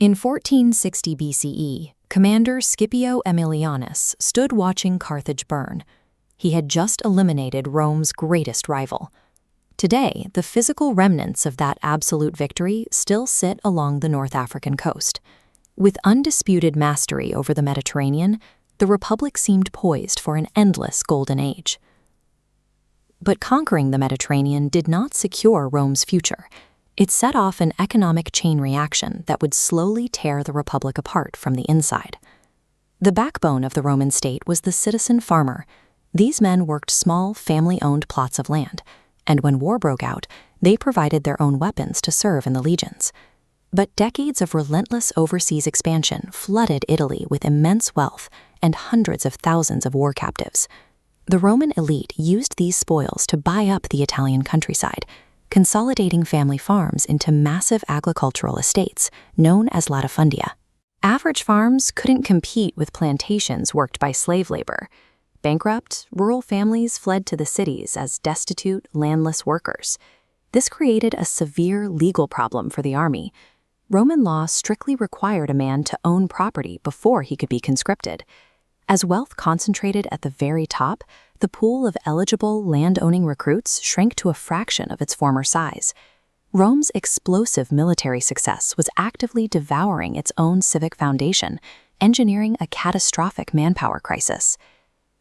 In 1460 BCE, Commander Scipio Aemilianus stood watching Carthage burn. He had just eliminated Rome's greatest rival. Today, the physical remnants of that absolute victory still sit along the North African coast. With undisputed mastery over the Mediterranean, the Republic seemed poised for an endless golden age. But conquering the Mediterranean did not secure Rome's future. It set off an economic chain reaction that would slowly tear the Republic apart from the inside. The backbone of the Roman state was the citizen farmer. These men worked small, family-owned plots of land, and when war broke out, they provided their own weapons to serve in the legions. But decades of relentless overseas expansion flooded Italy with immense wealth and hundreds of thousands of war captives. The Roman elite used these spoils to buy up the Italian countryside, consolidating family farms into massive agricultural estates known as Latifundia. Average farms couldn't compete with plantations worked by slave labor. Bankrupt, rural families fled to the cities as destitute, landless workers. This created a severe legal problem for the army. Roman law strictly required a man to own property before he could be conscripted. As wealth concentrated at the very top, the pool of eligible land-owning recruits shrank to a fraction of its former size. Rome's explosive military success was actively devouring its own civic foundation, engineering a catastrophic manpower crisis.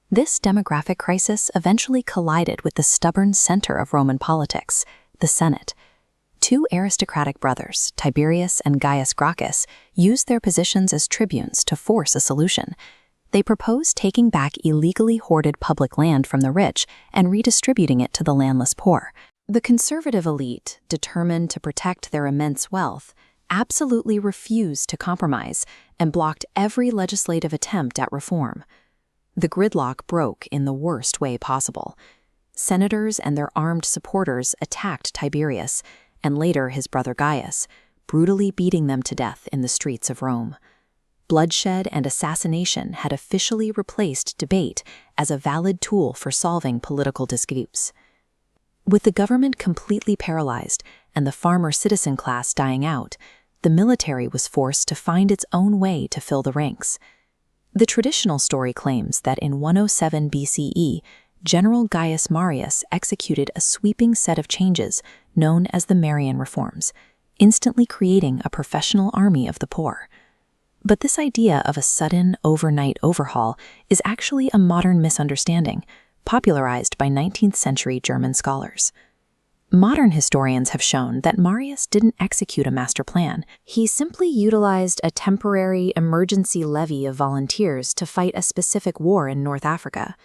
This demographic crisis eventually collided with the stubborn center of Roman politics, the Senate. Two aristocratic brothers, Tiberius and Gaius Gracchus, used their positions as tribunes to force a solution. They proposed taking back illegally hoarded public land from the rich and redistributing it to the landless poor. The conservative elite, determined to protect their immense wealth, absolutely refused to compromise and blocked every legislative attempt at reform. The gridlock broke in the worst way possible. Senators and their armed supporters attacked Tiberius, and later his brother Gaius, brutally beating them to death in the streets of Rome. Bloodshed and assassination had officially replaced debate as a valid tool for solving political disputes. With the government completely paralyzed and the farmer-citizen class dying out, the military was forced to find its own way to fill the ranks. The traditional story claims that in 107 BCE, General Gaius Marius executed a sweeping set of changes known as the Marian Reforms, instantly creating a professional army of the poor. But this idea of a sudden, overnight overhaul is actually a modern misunderstanding, popularized by 19th-century German scholars. Modern historians have shown that Marius didn't execute a master plan. He simply utilized a temporary emergency levy of volunteers to fight a specific war in North Africa.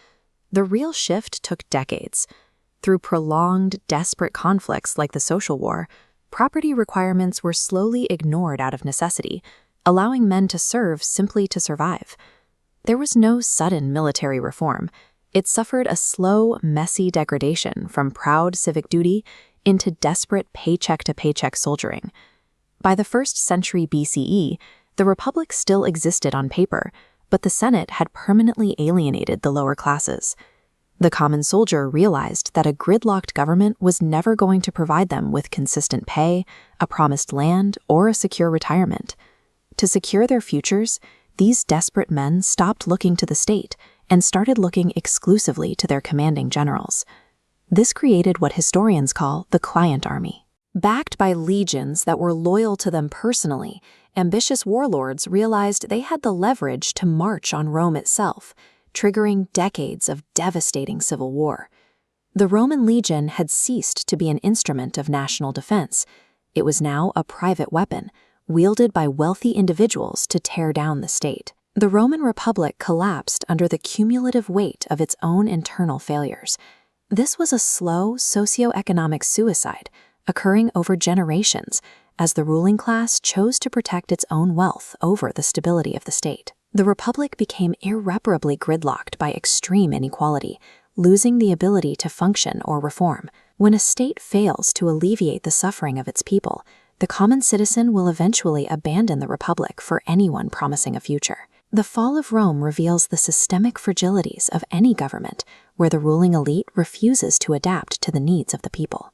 The real shift took decades. Through prolonged, desperate conflicts like the Social War, property requirements were slowly ignored out of necessity, allowing men to serve simply to survive. There was no sudden military reform. It suffered a slow, messy degradation from proud civic duty into desperate paycheck-to-paycheck soldiering. By the 1st century BCE, the Republic still existed on paper, but the Senate had permanently alienated the lower classes. The common soldier realized that a gridlocked government was never going to provide them with consistent pay, a promised land, or a secure retirement. To secure their futures, these desperate men stopped looking to the state and started looking exclusively to their commanding generals. This created what historians call the client army. Backed by legions that were loyal to them personally, ambitious warlords realized they had the leverage to march on Rome itself, triggering decades of devastating civil war. The Roman legion had ceased to be an instrument of national defense. It was now a private weapon, wielded by wealthy individuals to tear down the state. The Roman Republic collapsed under the cumulative weight of its own internal failures. This was a slow socioeconomic suicide, occurring over generations, as the ruling class chose to protect its own wealth over the stability of the state. The Republic became irreparably gridlocked by extreme inequality, losing the ability to function or reform. When a state fails to alleviate the suffering of its people, the common citizen will eventually abandon the Republic for anyone promising a future. The fall of Rome reveals the systemic fragilities of any government where the ruling elite refuses to adapt to the needs of the people.